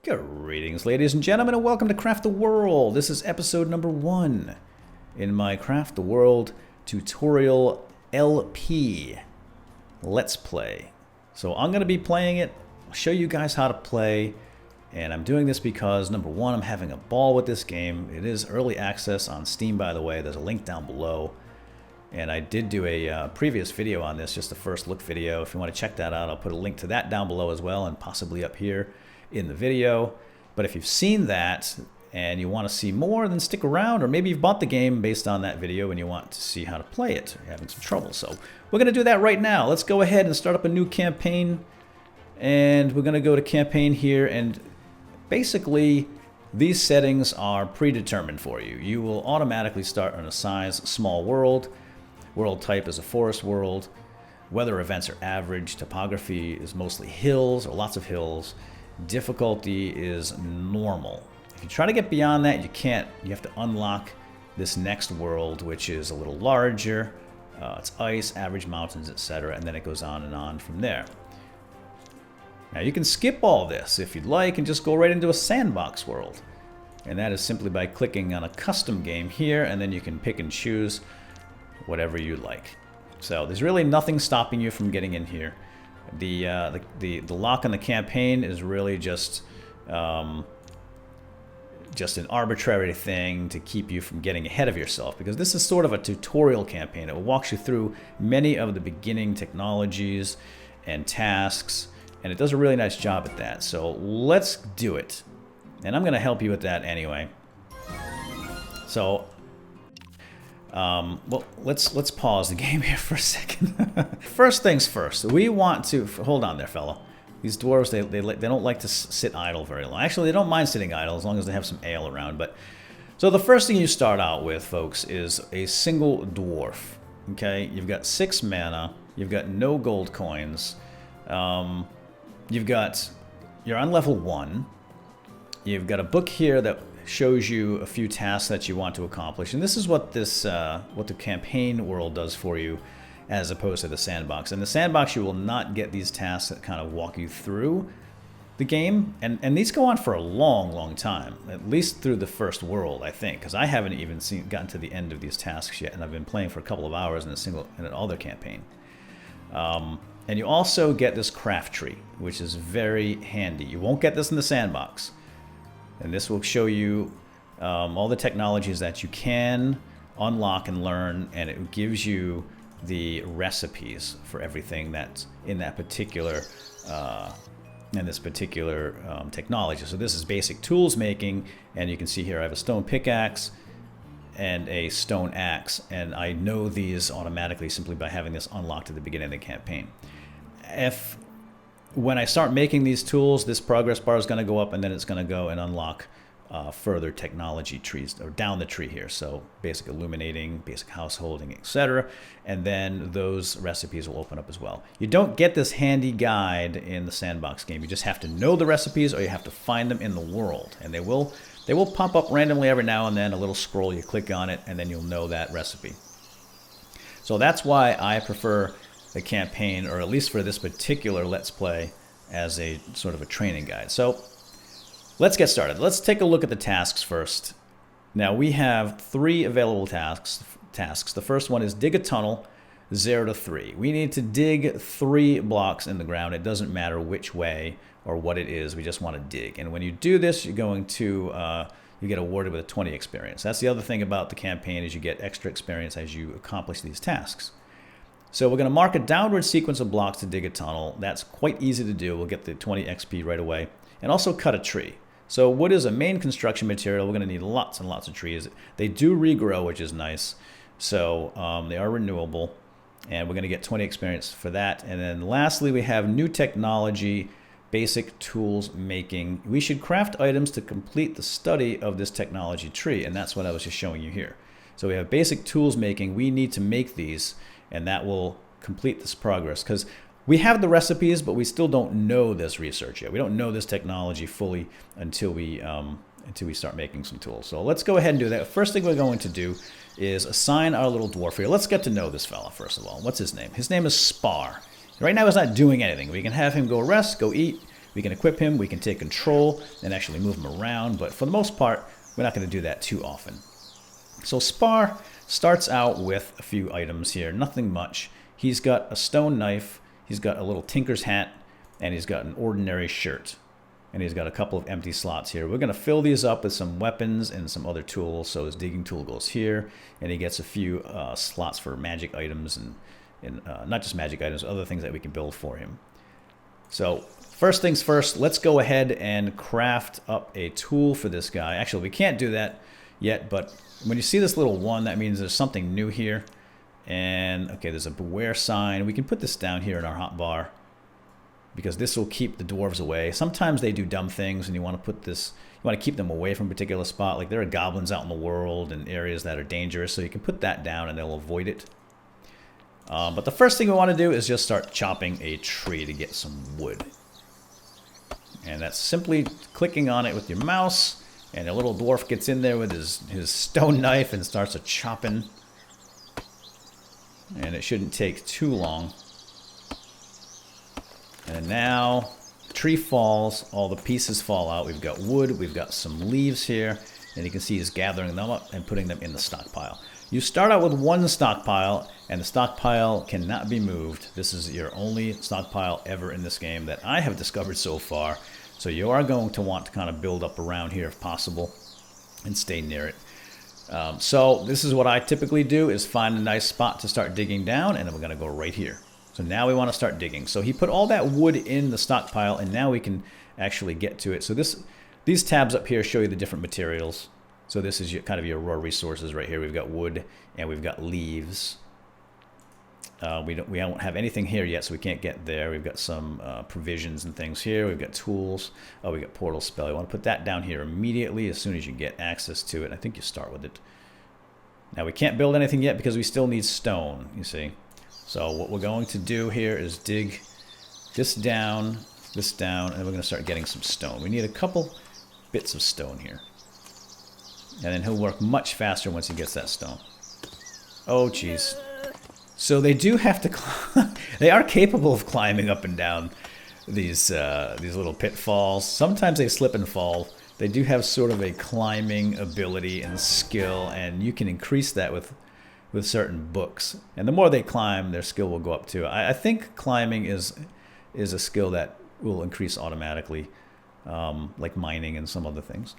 Greetings, ladies and gentlemen, and welcome to Craft the World. This is episode number 1 in my Craft the World tutorial LP. Let's play. So I'm going to be playing it. I'll show you guys how to play. And I'm doing this because, number 1, I'm having a ball with this game. It is early access on Steam, by the way. There's a link down below. And I did do a previous video on this, just a first look video. If you want to check that out, I'll put a link to that down below as well, and possibly up here in the video. But if you've seen that and you want to see more, then stick around, or maybe you've bought the game based on that video and you want to see how to play it, or you're having some trouble. So we're going to do that right now. Let's go ahead and start up a new campaign, and we're going to go to campaign here, and basically these settings are predetermined for you. You will automatically start on a size small world. World type is a forest world. Weather events are average. Topography is mostly hills or lots of hills. Difficulty is normal. If you try to get beyond that, you can't. You have to unlock this next world, which is a little larger. It's ice, average mountains, etc. And then it goes on from there. Now you can skip all this if you'd like and just go right into a sandbox world. And that is simply by clicking on a custom game here, and then you can pick and choose whatever you like. So there's really nothing stopping you from getting in here. The lock on the campaign is really just an arbitrary thing to keep you from getting ahead of yourself, because this is sort of a tutorial campaign. It walks you through many of the beginning technologies and tasks, and it does a really nice job at that. So let's do it, and I'm going to help you with that anyway. So well, let's pause the game here for a second. First things first, we want to hold on there, fella. These dwarves, they don't like to sit idle very long. Actually, they don't mind sitting idle as long as they have some ale around. But so the first thing you start out with, folks, is a single dwarf. Okay, you've got 6 mana. You've got no gold coins. You're on level 1. You've got a book here that shows you a few tasks that you want to accomplish, and this is what what the campaign world does for you, as opposed to the sandbox. In the sandbox, you will not get these tasks that kind of walk you through the game, and these go on for a long time, at least through the first world, I think, because I haven't even gotten to the end of these tasks yet, and I've been playing for a couple of hours in an other campaign. And you also get this craft tree, which is very handy. You won't get this in the sandbox. And this will show you all the technologies that you can unlock and learn, and it gives you the recipes for everything that's in that particular technology. So this is basic tools making, and you can see here I have a stone pickaxe and a stone axe, and I know these automatically simply by having this unlocked at the beginning of the campaign. When I start making these tools, this progress bar is going to go up, and then it's going to go and unlock further technology trees, or down the tree here. So basic illuminating, basic householding, etc. And then those recipes will open up as well. You don't get this handy guide in the sandbox game. You just have to know the recipes, or you have to find them in the world. And they will pop up randomly every now and then, a little scroll, you click on it, and then you'll know that recipe. So that's why I prefer the campaign, or at least for this particular Let's Play, as a sort of a training guide. So let's get started. Let's take a look at the tasks first. Now we have 3 available tasks. The first one is dig a tunnel 0 to 3. We need to dig 3 blocks in the ground. It doesn't matter which way or what it is. We just want to dig. And when you do this, you're going to you get awarded with a 20 experience. That's the other thing about the campaign, is you get extra experience as you accomplish these tasks. So we're going to mark a downward sequence of blocks to dig a tunnel. That's quite easy to do. We'll get the 20 XP right away. And also cut a tree. So wood is a main construction material. We're going to need lots and lots of trees. They do regrow, which is nice. So they are renewable. And we're going to get 20 experience for that. And then lastly, we have new technology, basic tools making. We should craft items to complete the study of this technology tree. And that's what I was just showing you here. So we have basic tools making. We need to make these, and that will complete this progress, because we have the recipes, but we still don't know this research yet. We don't know this technology fully until we start making some tools. So let's go ahead and do that. First thing we're going to do is assign our little dwarf here. Let's get to know this fella first of all. What's his name? His name is Spar. Right now he's not doing anything. We can have him go rest, go eat. We can equip him, we can take control, and actually move him around, but for the most part, we're not going to do that too often. So Spar starts out with a few items here, nothing much. He's got a stone knife, he's got a little tinker's hat, and he's got an ordinary shirt. And he's got a couple of empty slots here. We're going to fill these up with some weapons and some other tools. So his digging tool goes here, and he gets a few slots for magic items and not just magic items, other things that we can build for him. So first things first, let's go ahead and craft up a tool for this guy. Actually, we can't do that yet, but when you see this little one, that means there's something new here. And okay, there's a beware sign. We can put this down here in our hotbar, because this will keep the dwarves away. Sometimes they do dumb things, and you want to put this, you want to keep them away from a particular spot. Like there are goblins out in the world and areas that are dangerous, so you can put that down and they'll avoid it. But the first thing we want to do is just start chopping a tree to get some wood. And that's simply clicking on it with your mouse, and a little dwarf gets in there with his stone knife and starts a chopping. And it shouldn't take too long. And now the tree falls, all the pieces fall out. We've got wood, we've got some leaves here, and you can see he's gathering them up and putting them in the stockpile. You start out with one stockpile, and the stockpile cannot be moved. This is your only stockpile ever in this game that I have discovered so far. So you are going to want to kind of build up around here if possible and stay near it. So this is what I typically do, is find a nice spot to start digging down, and then we're going to go right here. So now we want to start digging. So he put all that wood in the stockpile, and now we can actually get to it. So these tabs up here show you the different materials. So this is kind of your raw resources right here. We've got wood and we've got leaves. We don't have anything here yet, so we can't get there. We've got some provisions and things here. We've got tools. Oh, we got portal spell. You want to put that down here immediately as soon as you get access to it. I think you start with it. Now we can't build anything yet because we still need stone, you see. So what we're going to do here is dig this down, and then we're going to start getting some stone. We need a couple bits of stone here. And then he'll work much faster once he gets that stone. Oh, jeez. So they do have to, they are capable of climbing up and down these little pitfalls. Sometimes they slip and fall. They do have sort of a climbing ability and skill, and you can increase that with certain books. And the more they climb, their skill will go up too. I think climbing is a skill that will increase automatically, like mining and some other things.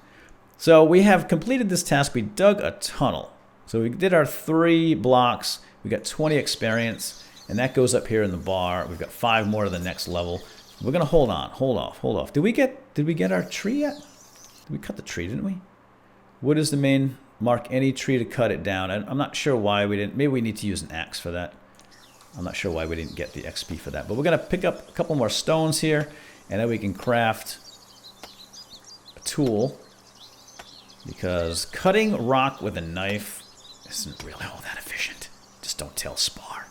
So we have completed this task. We dug a tunnel. So we did our 3 blocks. We got 20 experience, and that goes up here in the bar. We've got 5 more to the next level. We're gonna hold off. Did we get our tree yet? Did we cut the tree, didn't we? Wood is the main. Mark any tree to cut it down. I'm not sure why we didn't. Maybe we need to use an axe for that. I'm not sure why we didn't get the XP for that. But we're going to pick up a couple more stones here, and then we can craft a tool. Because cutting rock with a knife isn't really all that efficient. Just don't tell Spar.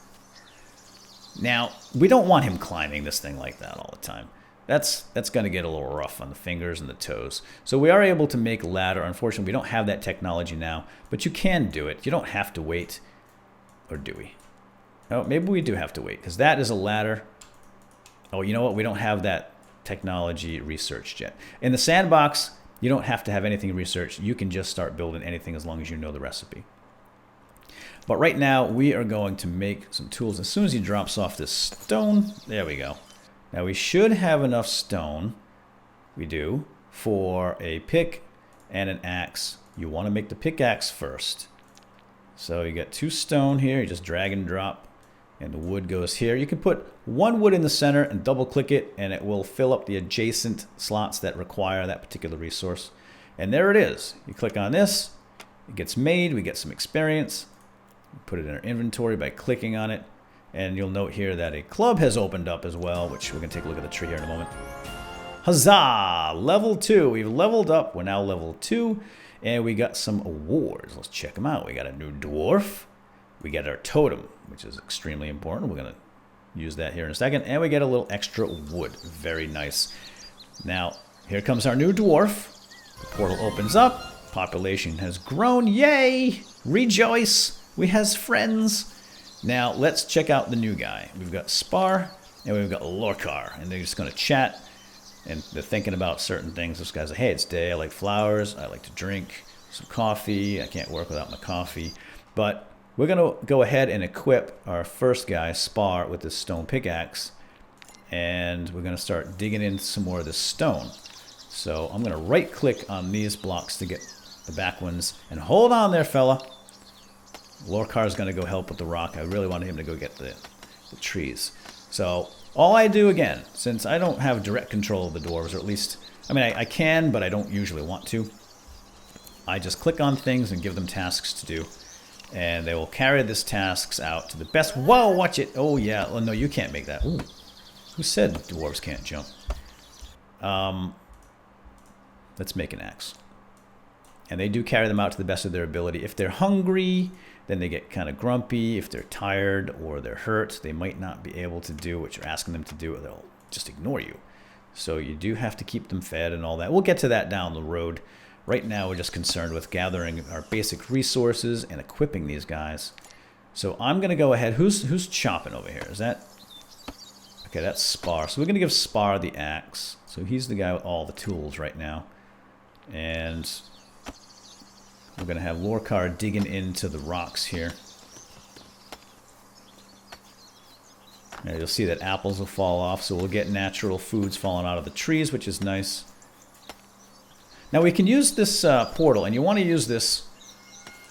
Now, we don't want him climbing this thing like that all the time. That's going to get a little rough on the fingers and the toes. So we are able to make ladder. Unfortunately, we don't have that technology now, but you can do it. You don't have to wait. Or do we? Oh, maybe we do have to wait, because that is a ladder. Oh, you know what? We don't have that technology researched yet. In the sandbox, you don't have to have anything researched. You can just start building anything as long as you know the recipe. But right now, we are going to make some tools. As soon as he drops off this stone, there we go. Now we should have enough stone, we do, for a pick and an axe. You want to make the pickaxe first. So you got 2 stone here, you just drag and drop, and the wood goes here. You can put 1 wood in the center and double click it, and it will fill up the adjacent slots that require that particular resource. And there it is. You click on this, it gets made, we get some experience. We put it in our inventory by clicking on it. And you'll note here that a club has opened up as well, which we're going to take a look at the tree here in a moment. Huzzah! Level 2. We've leveled up. We're now level 2. And we got some awards. Let's check them out. We got a new dwarf. We got our totem, which is extremely important. We're going to use that here in a second. And we get a little extra wood. Very nice. Now, here comes our new dwarf. The portal opens up. Population has grown. Yay! Rejoice! We has friends. Now, let's check out the new guy. We've got Spar, and we've got Larkar, and they're just going to chat. and they're thinking about certain things. This guy's like, hey, it's day. I like flowers. I like to drink some coffee. I can't work without my coffee. But we're going to go ahead and equip our first guy, Spar, with this stone pickaxe. And we're going to start digging in some more of this stone. So I'm going to right click on these blocks to get the back ones. And hold on there, fella. Larkar is going to go help with the rock. I really wanted him to go get the trees. So all I do, again, since I don't have direct control of the dwarves, or at least, I mean, I can, but I don't usually want to. I just click on things and give them tasks to do. And they will carry this tasks out to the best. Whoa, watch it. Oh, yeah. Oh, no, you can't make that. Ooh. Who said dwarves can't jump? Let's make an axe. And they do carry them out to the best of their ability. If they're hungry, then they get kind of grumpy. If they're tired or they're hurt, they might not be able to do what you're asking them to do, or they'll just ignore you. So you do have to keep them fed and all that. We'll get to that down the road. Right now, we're just concerned with gathering our basic resources and equipping these guys. So I'm going to go ahead. Who's chopping over here? Is that... Okay, that's Spar. So we're going to give Spar the axe. So he's the guy with all the tools right now. And we're going to have Larkar digging into the rocks here. And you'll see that apples will fall off, so we'll get natural foods falling out of the trees, which is nice. Now we can use this portal, and you want to use this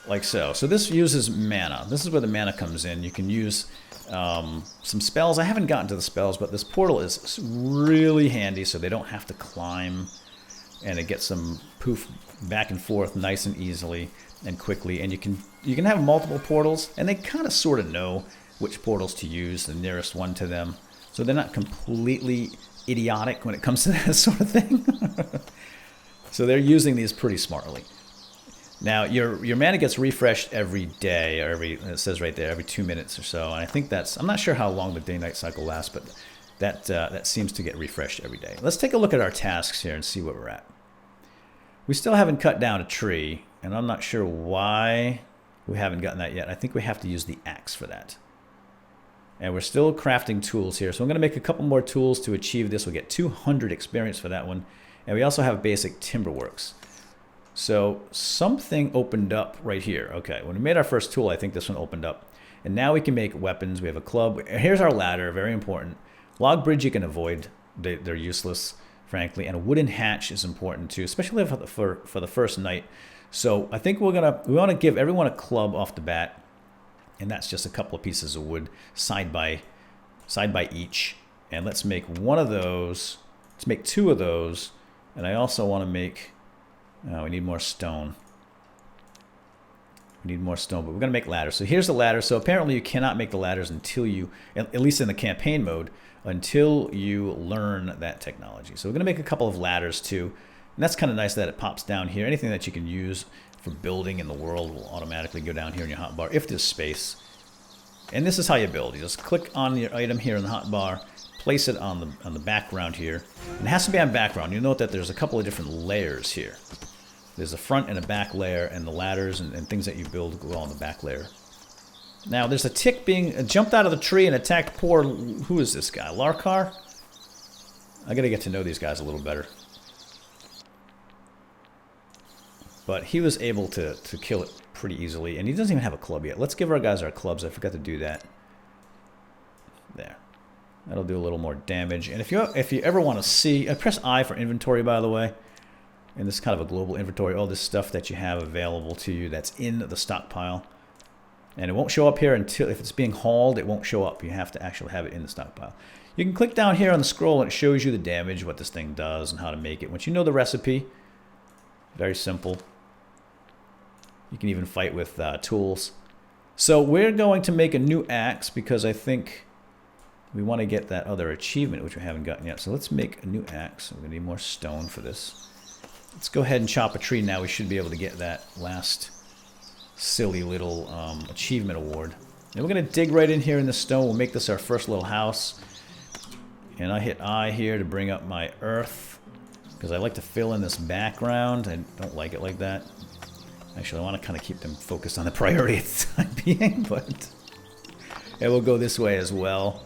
like so. So this uses mana. This is where the mana comes in. You can use some spells. I haven't gotten to the spells, but this portal is really handy, so they don't have to climb, and it gets them poof back and forth nice and easily and quickly. And you can have multiple portals, and they kind of sort of know which portals to use, the nearest one to them, so they're not completely idiotic when it comes to that sort of thing. So they're using these pretty smartly. Now, your mana gets refreshed every day, or it says right there, every 2 minutes or so. And I think that's, I'm not sure how long the day-night cycle lasts, but that seems to get refreshed every day. Let's take a look at our tasks here and see where we're at. We still haven't cut down a tree, and I'm not sure why we haven't gotten that yet. I think we have to use the axe for that. And we're still crafting tools here. So I'm going to make a couple more tools to achieve this. We'll get 200 experience for that one. And we also have basic timber works. So something opened up right here. Okay, when we made our first tool, I think this one opened up. And now we can make weapons. We have a club. Here's our ladder, very important. Log bridge you can avoid. They're useless, frankly. And a wooden hatch is important too, especially for the first night. So I think we want to give everyone a club off the bat. And that's just a couple of pieces of wood side by each. And let's make one of those. Let's make 2 of those. And I also want to make... we need more stone. We need more stone, but we're going to make ladders. So here's the ladder. So apparently you cannot make the ladders until you, at least in the campaign mode, until you learn that technology. So we're going to make a couple of ladders too. And that's kind of nice that it pops down here. Anything that you can use for building in the world will automatically go down here in your hotbar if there's space. And this is how you build. You just click on your item here in the hotbar, place it on the background here. And it has to be on background. You'll note that there's a couple of different layers here. There's a front and a back layer, and the ladders and things that you build go on the back layer. Now, there's a tick being jumped out of the tree and attacked poor... Who is this guy? Larkar? I gotta get to know these guys a little better. But he was able to kill it pretty easily, and he doesn't even have a club yet. Let's give our guys our clubs. I forgot to do that. There. That'll do a little more damage. And if you ever want to see... press I for inventory, by the way. And this is kind of a global inventory. All this stuff that you have available to you that's in the stockpile. And it won't show up here until... If it's being hauled, it won't show up. You have to actually have it in the stockpile. You can click down here on the scroll, and it shows you the damage, what this thing does, and how to make it. Once you know the recipe, very simple. You can even fight with tools. So we're going to make a new axe because I think we want to get that other achievement, which we haven't gotten yet. So let's make a new axe. We're going to need more stone for this. Let's go ahead and chop a tree now. We should be able to get that last silly little achievement award. And we're going to dig right in here in the stone. We'll make this our first little house. And I hit I here to bring up my earth, because I like to fill in this background. I don't like it like that. Actually, I want to kind of keep them focused on the priority at the time being, but it will go this way as well.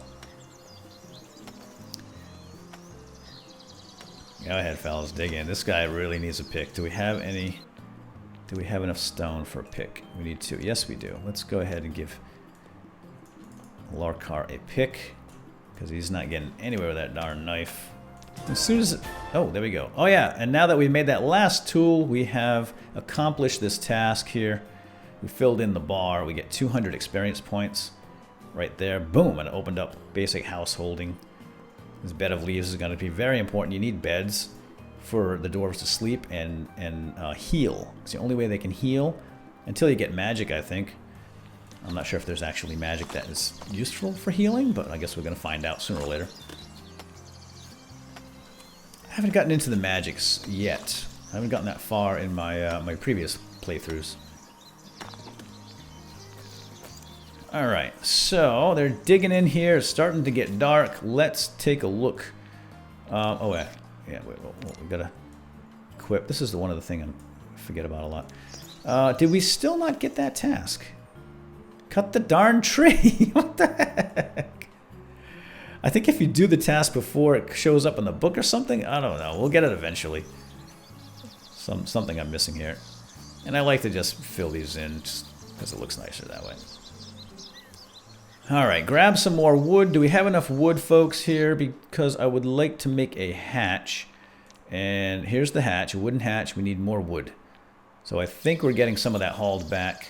Go ahead, fellas, dig in. This guy really needs a pick. Do we have any... Do we have enough stone for a pick? We need 2. Yes, we do. Let's go ahead and give Larkar a pick, because he's not getting anywhere with that darn knife. As soon as... Oh, there we go. Oh, yeah, and now that we've made that last tool, we have accomplished this task here. We filled in the bar. We get 200 experience points right there. Boom, and it opened up basic householding. This bed of leaves is going to be very important. You need beds for the dwarves to sleep and heal. It's the only way they can heal until you get magic, I think. I'm not sure if there's actually magic that is useful for healing, but I guess we're going to find out sooner or later. I haven't gotten into the magics yet. I haven't gotten that far in my my previous playthroughs. Alright, so they're digging in here. It's starting to get dark. Let's take a look. Oh, yeah. Yeah, we gotta equip. This is one of the things I forget about a lot. Did we still not get that task? Cut the darn tree. What the heck? I think if you do the task before it shows up in the book or something, I don't know. We'll get it eventually. Something I'm missing here. And I like to just fill these in just because it looks nicer that way. Alright, grab some more wood. Do we have enough wood, folks, here? Because I would like to make a hatch. And here's the hatch, a wooden hatch. We need more wood. So I think we're getting some of that hauled back.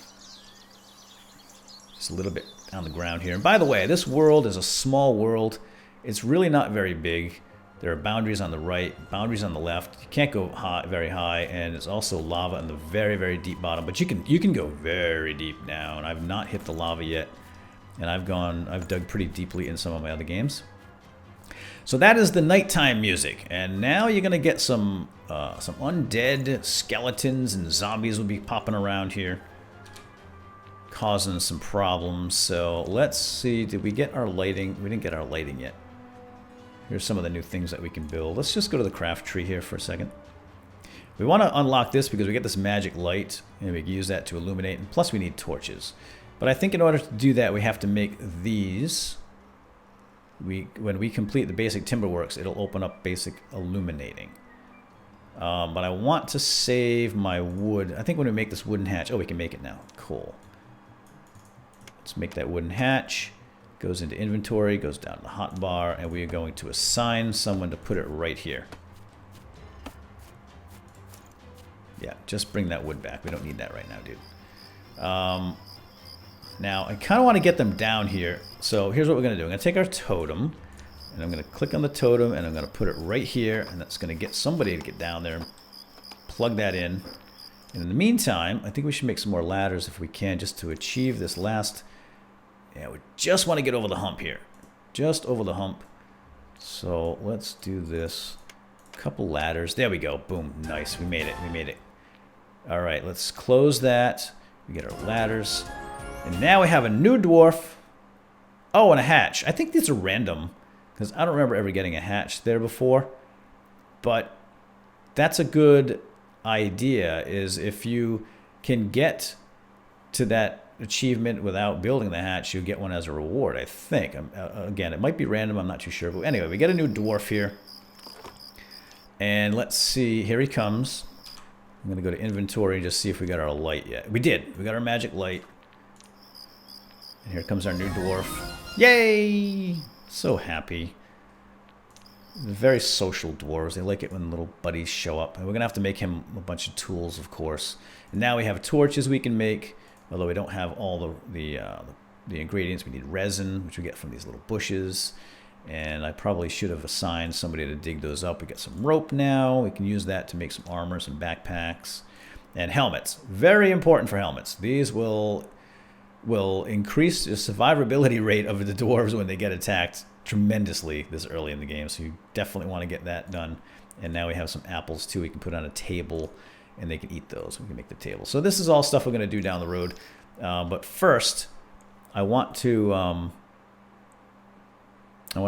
Just a little bit on the ground here. And by the way, this world is a small world. It's really not very big. There are boundaries on the right, boundaries on the left. You can't go high, very high, and it's also lava in the very, very deep bottom. But you can go very deep down. I've not hit the lava yet. And I've dug pretty deeply in some of my other games. So that is the nighttime music, and now you're gonna get some undead skeletons and zombies will be popping around here, causing some problems. So let's see, did we get our lighting? We didn't get our lighting yet. Here's some of the new things that we can build. Let's just go to the craft tree here for a second. We want to unlock this because we get this magic light, and we can use that to illuminate, and plus we need torches. But I think in order to do that, we have to make these. When we complete the basic timberworks, it'll open up basic illuminating. But I want to save my wood. I think when we make this wooden hatch... Oh, we can make it now. Cool. Let's make that wooden hatch. Goes into inventory, goes down to the hotbar, and we are going to assign someone to put it right here. Yeah, just bring that wood back. We don't need that right now, dude. Now, I kind of want to get them down here. So here's what we're going to do. I'm going to take our totem, and I'm going to click on the totem, and I'm going to put it right here, and that's going to get somebody to get down there and plug that in. And in the meantime, I think we should make some more ladders if we can, just to achieve this last... Yeah, we just want to get over the hump here. Just over the hump. So let's do this. A couple ladders. There we go. Boom. Nice. We made it. We made it. All right, let's close that. We get our ladders. And now we have a new dwarf. Oh, and a hatch. I think these are random, because I don't remember ever getting a hatch there before. But that's a good idea, is if you can get to that achievement without building the hatch, you get one as a reward, I think. Again, it might be random, I'm not too sure. But anyway, we get a new dwarf here. And let's see, here he comes. I'm going to go to inventory and just see if we got our light yet. We did. We got our magic light. And here comes our new dwarf. Yay! So happy. Very social dwarves. They like it when little buddies show up. And we're going to have to make him a bunch of tools, of course. And now we have torches we can make. Although we don't have all the ingredients. We need resin, which we get from these little bushes. And I probably should have assigned somebody to dig those up. We get some rope now. We can use that to make some armor, some backpacks. And helmets. Very important for helmets. These will increase the survivability rate of the dwarves when they get attacked tremendously this early in the game. So you definitely want to get that done. And now we have some apples too we can put on a table, and they can eat those. We can make the table. So this is all stuff we're going to do down the road. But first, I want to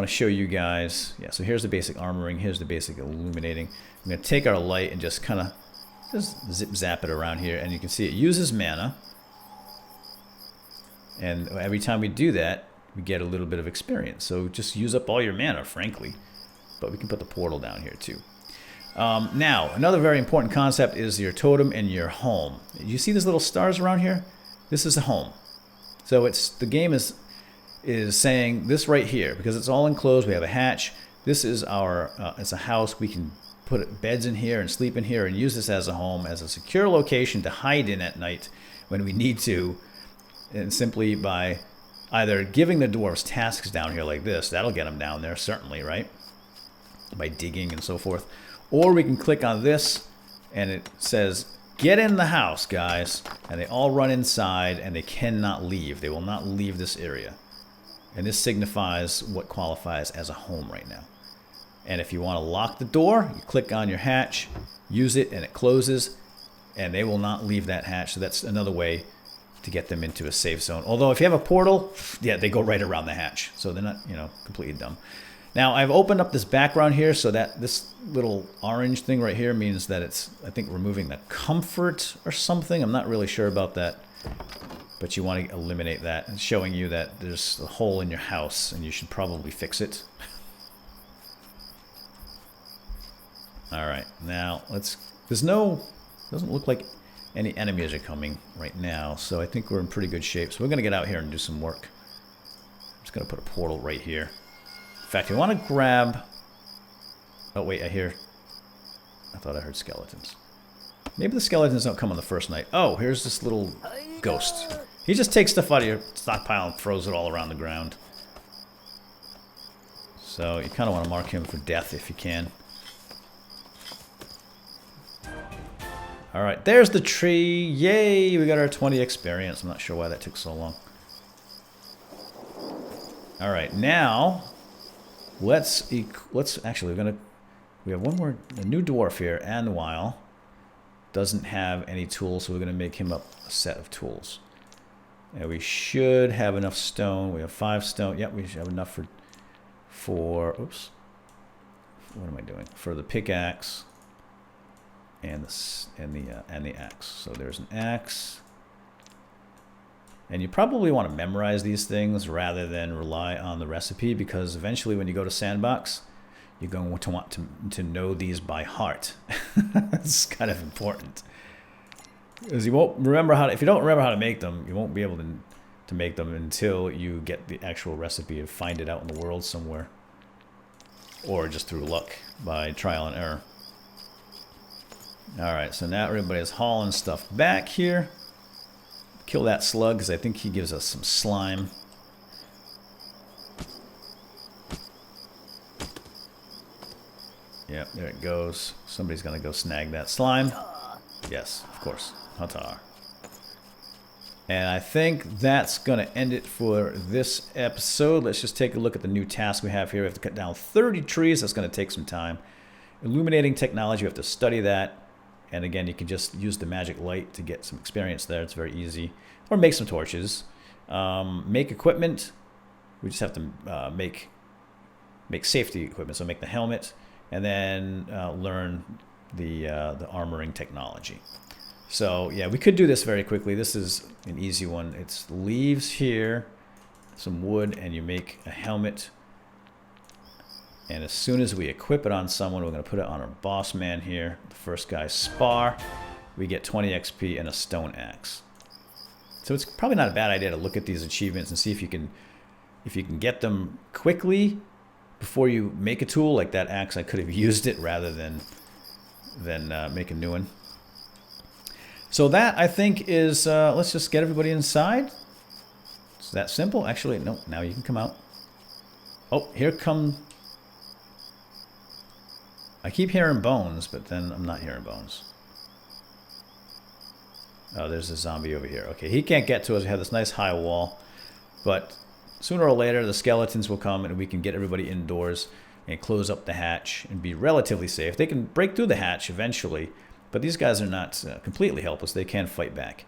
show you guys. Yeah, so here's the basic armoring. Here's the basic illuminating. I'm going to take our light and just kind of zip zap it around here. And you can see it uses mana. And every time we do that, we get a little bit of experience. So just use up all your mana, frankly. But we can put the portal down here too. Now, another very important concept is your totem and your home. You see these little stars around here? This is the home. So the game is saying this right here, because it's all enclosed. We have a hatch. This is it's a house. We can put beds in here and sleep in here and use this as a home, as a secure location to hide in at night when we need to. And simply by either giving the dwarves tasks down here like this, that'll get them down there, certainly, right? By digging and so forth. Or we can click on this and it says, get in the house, guys. And they all run inside and they cannot leave. They will not leave this area. And this signifies what qualifies as a home right now. And if you want to lock the door, you click on your hatch, use it, and it closes. And they will not leave that hatch. So that's another way to get them into a safe zone. Although if you have a portal, yeah, they go right around the hatch. So they're not, completely dumb. Now, I've opened up this background here so that this little orange thing right here means that it's, I think, removing the comfort or something. I'm not really sure about that. But you want to eliminate that. It's showing you that there's a hole in your house and you should probably fix it. All right, now doesn't look like any enemies are coming right now. So I think we're in pretty good shape. So we're going to get out here and do some work. I'm just going to put a portal right here. In fact, you want to grab... Oh, wait, I thought I heard skeletons. Maybe the skeletons don't come on the first night. Oh, here's this little ghost. He just takes stuff out of your stockpile and throws it all around the ground. So you kind of want to mark him for death if you can. Alright, there's the tree. Yay, we got our 20 experience. I'm not sure why that took so long. Alright, now... Actually, we have one more, a new dwarf here, and while doesn't have any tools, so we're going to make him up a set of tools. And we should have enough stone. We have 5 stone. Yep, we should have enough for oops. What am I doing? For the pickaxe and the axe. So there's an axe. And you probably want to memorize these things rather than rely on the recipe, because eventually when you go to sandbox, you're going to want to know these by heart. It's kind of important. Because you won't remember if you don't remember how to make them, you won't be able to make them until you get the actual recipe and find it out in the world somewhere. Or just through luck, by trial and error. Alright, so now everybody's hauling stuff back here. Kill that slug, because I think he gives us some slime. Yep, there it goes. Somebody's going to go snag that slime. Yes, of course. Hatar. And I think that's going to end it for this episode. Let's just take a look at the new task we have here. We have to cut down 30 trees. That's going to take some time. Illuminating technology, we have to study that. And again, you can just use the magic light to get some experience there. It's very easy. Or make some torches. Make equipment. We just have to make safety equipment. So make the helmet. And then learn the armoring technology. So yeah, we could do this very quickly. This is an easy one. It's leaves here, some wood, and you make a helmet. And as soon as we equip it on someone, we're going to put it on our boss man here. The first guy's spar. We get 20 XP and a stone axe. So it's probably not a bad idea to look at these achievements and see if you can get them quickly before you make a tool. Like that axe, I could have used it rather than make a new one. So that, I think, is, let's just get everybody inside. It's that simple. Actually, no, now you can come out. Oh, here come... I keep hearing bones, but then I'm not hearing bones. Oh, there's a zombie over here. Okay, he can't get to us. We have this nice high wall. But sooner or later, the skeletons will come and we can get everybody indoors and close up the hatch and be relatively safe. They can break through the hatch eventually, but these guys are not completely helpless. They can fight back.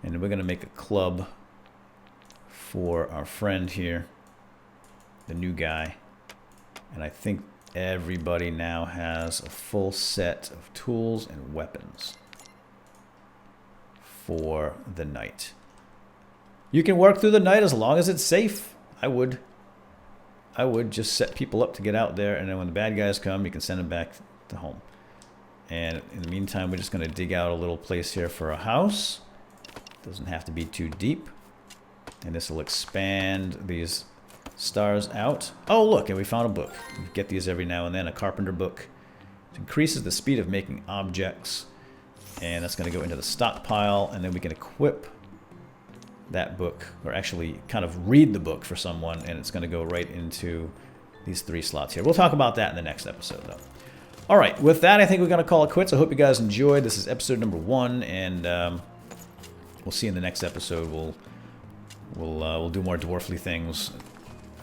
And we're going to make a club for our friend here, the new guy. And I think everybody now has a full set of tools and weapons for the night. You can work through the night as long as it's safe. I would just set people up to get out there, and then when the bad guys come, you can send them back to home. And in the meantime, we're just going to dig out a little place here for a house. Doesn't have to be too deep. And this will expand these stars out. Oh, look, and we found a book. We get these every now and then, a carpenter book. It increases the speed of making objects. And that's going to go into the stockpile, and then we can equip that book, or actually kind of read the book for someone, and it's going to go right into these 3 slots here. We'll talk about that in the next episode, though. All right, with that, I think we're going to call it quits. I hope you guys enjoyed. This is episode number 1, and we'll see you in the next episode. We'll do more dwarfly things.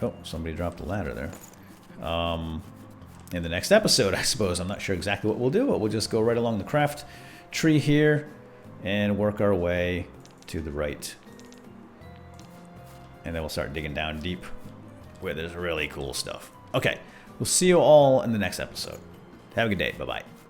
Oh, somebody dropped a ladder there. In the next episode, I suppose. I'm not sure exactly what we'll do, but we'll just go right along the craft tree here and work our way to the right. And then we'll start digging down deep where there's really cool stuff. Okay, we'll see you all in the next episode. Have a good day. Bye-bye.